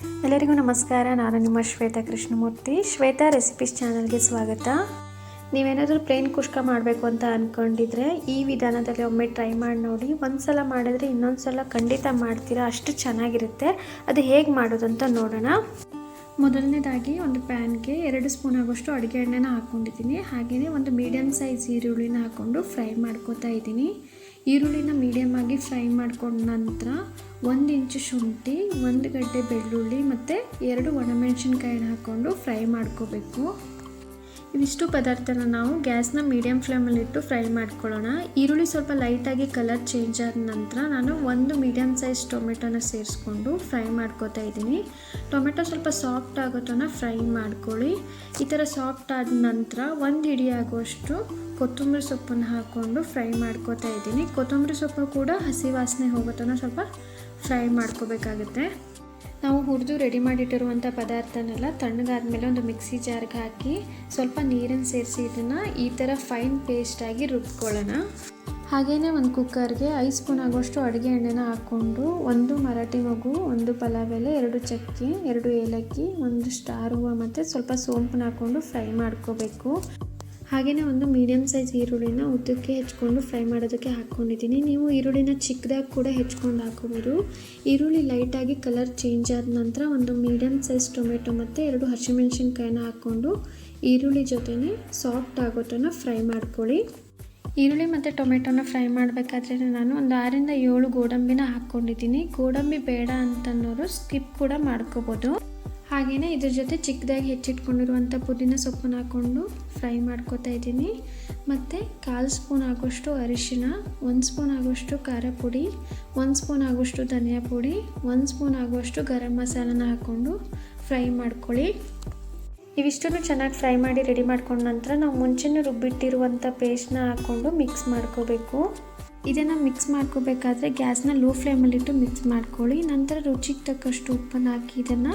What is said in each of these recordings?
ಎಲ್ಲರಿಗೂ ನಮಸ್ಕಾರ. ನಾನು ನಿಮ್ಮ ಶ್ವೇತಾ ಕೃಷ್ಣಮೂರ್ತಿ. ಶ್ವೇತಾ ರೆಸಿಪೀಸ್ ಚಾನಲ್ಗೆ ಸ್ವಾಗತ. ನೀವೇನಾದರೂ ಪ್ಲೇನ್ ಕುಷ್ಕ ಮಾಡಬೇಕು ಅಂತ ಅಂದ್ಕೊಂಡಿದ್ರೆ ಈ ವಿಧಾನದಲ್ಲಿ ಒಮ್ಮೆ ಟ್ರೈ ಮಾಡಿ ನೋಡಿ. ಒಂದು ಸಲ ಮಾಡಿದ್ರೆ ಇನ್ನೊಂದು ಸಲ ಖಂಡಿತ ಮಾಡ್ತೀರಾ, ಅಷ್ಟು ಚೆನ್ನಾಗಿರುತ್ತೆ. ಅದು ಹೇಗೆ ಮಾಡೋದು ಅಂತ ನೋಡೋಣ. ಮೊದಲನೇದಾಗಿ ಒಂದು ಪ್ಯಾನ್ಗೆ 2 ಸ್ಪೂನ್ ಆಗೋಷ್ಟು ಅಡುಗೆ ಎಣ್ಣೆನ ಹಾಕ್ಕೊಂಡಿದ್ದೀನಿ. ಹಾಗೆಯೇ ಒಂದು ಮೀಡಿಯಮ್ ಸೈಜ್ ಈರುಳ್ಳಿನ ಹಾಕ್ಕೊಂಡು ಫ್ರೈ ಮಾಡ್ಕೋತಾ ಇದ್ದೀನಿ. ಈರುಳ್ಳಿನ ಮೀಡಿಯಮ್ ಆಗಿ ಫ್ರೈ ಮಾಡ್ಕೊಂಡ ನಂತರ 1 ಇಂಚು ಶುಂಠಿ, 1 ಗಡ್ಡೆ ಬೆಳ್ಳುಳ್ಳಿ ಮತ್ತು 2 ಒಣಮೆಣಸಿನ್ಕಾಯಿನ ಹಾಕ್ಕೊಂಡು ಫ್ರೈ ಮಾಡ್ಕೋಬೇಕು. ಇವಿಷ್ಟು ಪದಾರ್ಥನ ನಾವು ಗ್ಯಾಸ್ನ ಮೀಡಿಯಮ್ ಫ್ಲೇಮಲ್ಲಿಟ್ಟು ಫ್ರೈ ಮಾಡ್ಕೊಳ್ಳೋಣ. ಈರುಳ್ಳಿ ಸ್ವಲ್ಪ ಲೈಟಾಗಿ ಕಲರ್ ಚೇಂಜ್ ಆದ ನಂತರ ನಾನು 1 ಮೀಡಿಯಮ್ ಸೈಜ್ ಟೊಮೆಟೊನ ಸೇರಿಸ್ಕೊಂಡು ಫ್ರೈ ಮಾಡ್ಕೋತಾ ಇದ್ದೀನಿ. ಟೊಮೆಟೊ ಸ್ವಲ್ಪ ಸಾಫ್ಟ್ ಆಗೋ ತನಕ ಫ್ರೈ ಮಾಡ್ಕೊಳ್ಳಿ. ಈ ಥರ ಸಾಫ್ಟ್ ಆದ ನಂತರ 1 ಹಿಡಿ ಆಗುವಷ್ಟು ಕೊತ್ತಂಬರಿ ಸೊಪ್ಪನ್ನು ಹಾಕ್ಕೊಂಡು ಫ್ರೈ ಮಾಡ್ಕೋತಾ ಇದ್ದೀನಿ. ಕೊತ್ತಂಬರಿ ಸೊಪ್ಪು ಕೂಡ ಹಸಿ ವಾಸನೆ ಹೋಗೋ ತನಕ ಸ್ವಲ್ಪ ಫ್ರೈ ಮಾಡ್ಕೋಬೇಕಾಗುತ್ತೆ. ನಾವು ಹುರಿದು ರೆಡಿ ಮಾಡಿಟ್ಟಿರುವಂಥ ಪದಾರ್ಥನೆಲ್ಲ ತಣ್ಣಗಾದ್ಮೇಲೆ ಒಂದು ಮಿಕ್ಸಿ ಜಾರ್ಗೆ ಹಾಕಿ ಸ್ವಲ್ಪ ನೀರನ್ನು ಸೇರಿಸಿ ಇದನ್ನು ಈ ಥರ ಫೈನ್ ಪೇಸ್ಟಾಗಿ ರುಬ್ಕೊಳ್ಳೋಣ. ಹಾಗೆಯೇ ಒಂದು ಕುಕ್ಕರ್ಗೆ 5 ಸ್ಪೂನ್ ಆಗೋಷ್ಟು ಅಡುಗೆ ಎಣ್ಣೆನ ಹಾಕ್ಕೊಂಡು 1 ಮರಾಠಿ ಮೊಗ್ಗು, 1 ಪಲಾವ್ ಎಲೆ, 2 ಚಕ್ಕೆ, 2 ಏಲಕ್ಕಿ, 1 ಸ್ಟಾರ್ ಹೂವು ಮತ್ತು ಸ್ವಲ್ಪ ಸೋಂಪನ್ನ ಹಾಕ್ಕೊಂಡು ಫ್ರೈ ಮಾಡ್ಕೋಬೇಕು. ಹಾಗೆಯೇ ಒಂದು ಮೀಡಿಯಮ್ ಸೈಜ್ ಈರುಳ್ಳಿನ ಉದ್ದಕ್ಕೆ ಹೆಚ್ಕೊಂಡು ಫ್ರೈ ಮಾಡೋದಕ್ಕೆ ಹಾಕ್ಕೊಂಡಿದ್ದೀನಿ. ನೀವು ಈರುಳ್ಳಿನ ಚಿಕ್ಕದಾಗಿ ಕೂಡ ಹೆಚ್ಕೊಂಡು ಹಾಕೋಬೋದು. ಈರುಳ್ಳಿ ಲೈಟಾಗಿ ಕಲರ್ ಚೇಂಜ್ ಆದ ನಂತರ ಒಂದು ಮೀಡಿಯಮ್ ಸೈಜ್ ಟೊಮೆಟೊ ಮತ್ತು 2 ಹಸಿಮೆಣಸಿನ್ಕಾಯಿನ ಹಾಕ್ಕೊಂಡು ಈರುಳ್ಳಿ ಜೊತೆನೇ ಸಾಫ್ಟ್ ಆಗೋ ತನಕ ಫ್ರೈ ಮಾಡ್ಕೊಳ್ಳಿ. ಈರುಳ್ಳಿ ಮತ್ತು ಟೊಮೆಟೊನ ಫ್ರೈ ಮಾಡಬೇಕಾದ್ರೆ ನಾನು ಒಂದು 6 ರಿಂದ 7 ಗೋಡಂಬಿನ ಹಾಕ್ಕೊಂಡಿದ್ದೀನಿ. ಗೋಡಂಬಿ ಬೇಡ ಅಂತನ್ನೋರು ಸ್ಕಿಪ್ ಕೂಡ ಮಾಡ್ಕೋಬೋದು. ಹಾಗೆಯೇ ಇದ್ರ ಜೊತೆ ಚಿಕ್ಕದಾಗಿ ಹೆಚ್ಚಿಟ್ಕೊಂಡಿರುವಂಥ ಪುದೀನ ಸೊಪ್ಪನ್ನು ಹಾಕ್ಕೊಂಡು ಫ್ರೈ ಮಾಡ್ಕೋತಾ ಇದ್ದೀನಿ. ಮತ್ತು 1/4 ಸ್ಪೂನ್ ಆಗೋಷ್ಟು ಅರಿಶಿನ, 1 ಸ್ಪೂನ್ ಆಗೋಷ್ಟು ಖಾರ ಪುಡಿ, 1 ಸ್ಪೂನ್ ಆಗೋಷ್ಟು ಧನಿಯಾ ಪುಡಿ, 1 ಸ್ಪೂನ್ ಆಗೋಷ್ಟು ಗರಂ ಮಸಾಲನ ಹಾಕ್ಕೊಂಡು ಫ್ರೈ ಮಾಡ್ಕೊಳ್ಳಿ. ಇವಿಷ್ಟನ್ನು ಚೆನ್ನಾಗಿ ಫ್ರೈ ಮಾಡಿ ರೆಡಿ ಮಾಡ್ಕೊಂಡ ನಂತರ ನಾವು ಮುಂಚೆನೇ ರುಬ್ಬಿಟ್ಟಿರುವಂಥ ಪೇಸ್ಟ್ನ ಹಾಕ್ಕೊಂಡು ಮಿಕ್ಸ್ ಮಾಡ್ಕೋಬೇಕು. ಇದನ್ನು ಮಿಕ್ಸ್ ಮಾಡ್ಕೋಬೇಕಾದ್ರೆ ಗ್ಯಾಸ್ನ ಲೋ ಫ್ಲೇಮಲ್ಲಿಟ್ಟು ಮಿಕ್ಸ್ ಮಾಡ್ಕೊಳ್ಳಿ. ನಂತರ ರುಚಿಗೆ ತಕ್ಕಷ್ಟು ಉಪ್ಪನ್ನು ಹಾಕಿ ಇದನ್ನು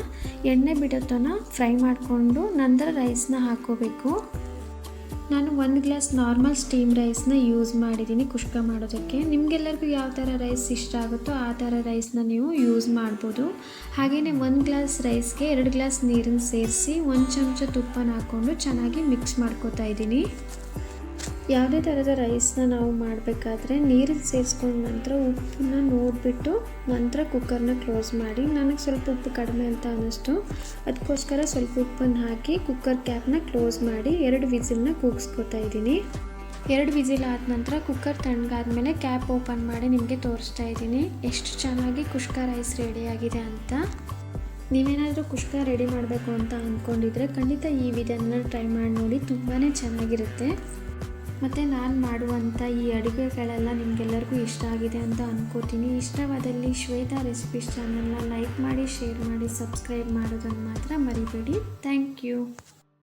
ಎಣ್ಣೆ ಬಿಡೋತನ ಫ್ರೈ ಮಾಡಿಕೊಂಡು ನಂತರ ರೈಸ್ನ ಹಾಕ್ಕೋಬೇಕು. ನಾನು 1 ಗ್ಲಾಸ್ ನಾರ್ಮಲ್ ಸ್ಟೀಮ್ ರೈಸ್ನ ಯೂಸ್ ಮಾಡಿದ್ದೀನಿ ಕುಷ್ಕ ಮಾಡೋದಕ್ಕೆ. ನಿಮಗೆಲ್ಲರಿಗೂ ಯಾವ ಥರ ರೈಸ್ ಇಷ್ಟ ಆಗುತ್ತೋ ಆ ಥರ ರೈಸ್ನ ನೀವು ಯೂಸ್ ಮಾಡ್ಬೋದು. ಹಾಗೆಯೇ 1 ಗ್ಲಾಸ್ ರೈಸ್ಗೆ 2 ಗ್ಲಾಸ್ ನೀರನ್ನು ಸೇರಿಸಿ 1 ಚಮಚ ತುಪ್ಪನ ಹಾಕ್ಕೊಂಡು ಚೆನ್ನಾಗಿ ಮಿಕ್ಸ್ ಮಾಡ್ಕೋತಾ ಇದ್ದೀನಿ. ಯಾವುದೇ ಥರದ ರೈಸ್ನ ನಾವು ಮಾಡಬೇಕಾದ್ರೆ ನೀರನ್ನು ಸೇರಿಸ್ಕೊಂಡ ನಂತರ ಉಪ್ಪನ್ನ ನೋಡಿಬಿಟ್ಟು ನಂತರ ಕುಕ್ಕರ್ನ ಕ್ಲೋಸ್ ಮಾಡಿ. ನನಗೆ ಸ್ವಲ್ಪ ಉಪ್ಪು ಕಡಿಮೆ ಅಂತ ಅನ್ನಿಸ್ತು, ಅದಕ್ಕೋಸ್ಕರ ಸ್ವಲ್ಪ ಉಪ್ಪನ್ನು ಹಾಕಿ ಕುಕ್ಕರ್ ಕ್ಯಾಪ್ನ ಕ್ಲೋಸ್ ಮಾಡಿ 2 ವಿಸಿಲ್ನ ಕೂಗಿಸ್ಕೊತಾ ಇದ್ದೀನಿ. 2 ವಿಸಿಲ್ ಆದ ನಂತರ ಕುಕ್ಕರ್ ತಣ್ಣಗಾದ್ಮೇಲೆ ಕ್ಯಾಪ್ ಓಪನ್ ಮಾಡಿ ನಿಮಗೆ ತೋರಿಸ್ತಾ ಇದ್ದೀನಿ ಎಷ್ಟು ಚೆನ್ನಾಗಿ ಕುಷ್ಕ ರೈಸ್ ರೆಡಿಯಾಗಿದೆ ಅಂತ. ನೀವೇನಾದರೂ ಕುಷ್ಕ ರೆಡಿ ಮಾಡಬೇಕು ಅಂತ ಅಂದ್ಕೊಂಡಿದ್ರೆ ಖಂಡಿತ ಈ ವಿಧಾನ ಟ್ರೈ ಮಾಡಿ ನೋಡಿ, ತುಂಬಾ ಚೆನ್ನಾಗಿರುತ್ತೆ. ಮತ್ತು ನಾನು ಮಾಡುವಂಥ ಈ ಅಡುಗೆಗಳೆಲ್ಲ ನಿಮಗೆಲ್ಲರಿಗೂ ಇಷ್ಟ ಆಗಿದೆ ಅಂತ ಅಂದ್ಕೋತೀನಿ. ಇಷ್ಟವಾದಲ್ಲಿ ಶ್ವೇತಾ ರೆಸಿಪೀಸ್ ಚಾನಲ್ನ ಲೈಕ್ ಮಾಡಿ, ಶೇರ್ ಮಾಡಿ, ಸಬ್ಸ್ಕ್ರೈಬ್ ಮಾಡೋದನ್ನು ಮಾತ್ರ ಮರಿಬೇಡಿ. Thank you.